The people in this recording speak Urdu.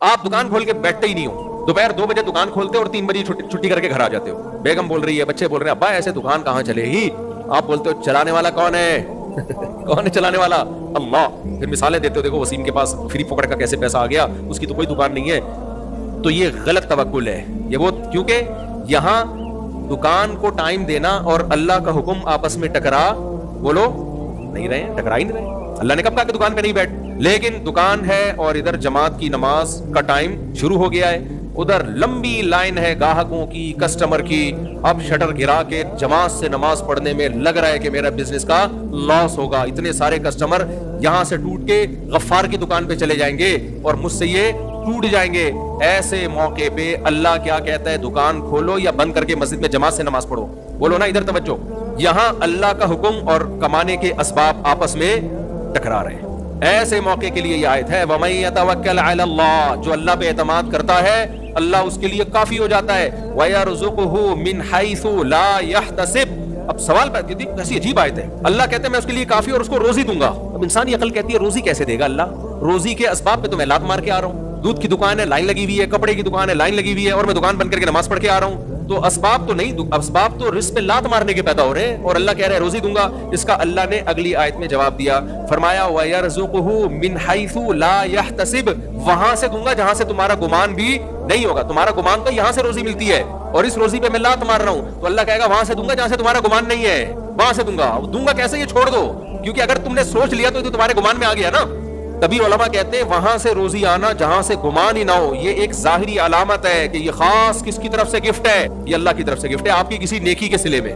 آپ دکان کھول کے بیٹھتے ہی نہیں ہو, دوپہر 2 بجے دکان کھولتے ہو اور 3 بجے چھٹی کر کے گھر آ جاتے ہو. بیگم بول رہی ہے, بچے بول رہے ہیں, ابا ایسے دکان کہاں چلے گی؟ آپ بولتے ہو چلانے والا کون ہے؟ کون ہے چلانے والا؟ اللہ. پھر مثالیں دیتے ہو, دیکھو وسیم کے پاس فری پکڑ کا کیسے پیسہ آ گیا, اس کی تو کوئی دکان نہیں ہے. تو یہ غلط توکل ہے یہ وہ, کیونکہ یہاں دکان کو ٹائم دینا اور اللہ کا حکم آپس میں ٹکرا بولو نہیں رہے, ٹکرا ہی نہیں رہے. اللہ نے کب کہا کہ دکان پہ نہیں بیٹھ, لیکن دکان ہے اور ادھر جماعت کی نماز کا ٹائم شروع ہو گیا ہے, ادھر لمبی لائن ہے گاہکوں کی, کسٹمر کی. اب شٹر گرا کے جماعت سے نماز پڑھنے میں لگ رہا ہے کہ میرا بزنس کا لاس ہوگا, اتنے سارے کسٹمر یہاں سے ٹوٹ کے غفار کی دکان پہ چلے جائیں گے اور مجھ سے یہ ٹوٹ جائیں گے. ایسے موقع پہ اللہ کیا کہتا ہے؟ دکان کھولو یا بند کر کے مسجد میں جماعت سے نماز پڑھو. بولو نا ادھر توجہ. یہاں اللہ کا حکم اور کمانے کے اسباب آپس میں ٹکرا رہے ہیں. ایسے موقع کے لیے یہ آیت ہے, وَمَن يَتَوَكَّلْ عَلَى اللَّهِ, جو اللہ پہ اعتماد کرتا ہے اللہ اس کے لیے کافی ہو جاتا ہے. وَيَرْزُقُهُ مِنْ حَيْثُ لَا يَحْتَسِبْ. اب سوال پیدا ہوتا ہے, کیسی عجیب آیت ہے. اللہ کہتے ہیں میں اس کے لیے کافی اور اس کو روزی دوں گا. اب انسانی عقل کہتی ہے روزی کیسے دے گا اللہ؟ روزی کے اسباب پہ تو میں لات مار کے آ رہا ہوں. دودھ کی دکان ہے, لائن لگی ہوئی ہے, کپڑے کی دکان ہے, لائن لگی ہوئی ہے, اور میں دکان بند کر کے نماز پڑھ کے آ رہا ہوں. تو اسباب تو نہیں, اسباب تو رزق پہ لات مارنے کے پیدا ہو رہے ہیں, اور اللہ کہہ رہا ہے روزی دوں گا. اس کا اللہ نے اگلی آیت میں جواب دیا, فرمایا وَيَرْزُقُهُ مِنْ حَيْثُ لَا يَحْتَسِبْ, وہاں سے دوں گا جہاں سے تمہارا گمان بھی نہیں ہوگا. تمہارا گمان تو یہاں سے روزی ملتی ہے اور اس روزی پہ میں لات مار رہا ہوں, تو اللہ کہے گا وہاں سے دوں گا جہاں سے تمہارا گمان نہیں ہے, وہاں سے دوں گا. دوں گا کیسے, یہ چھوڑ دو, کیونکہ اگر تم نے سوچ لیا تو یہ تمہارے گمان میں آ گیا نا. تبھی علماء کہتے ہیں وہاں سے روزی آنا جہاں سے گمان ہی نہ ہو, یہ ایک ظاہری علامت ہے کہ یہ خاص کس کی طرف سے گفٹ ہے, یہ اللہ کی طرف سے گفٹ ہے آپ کی کسی نیکی کے صلے میں.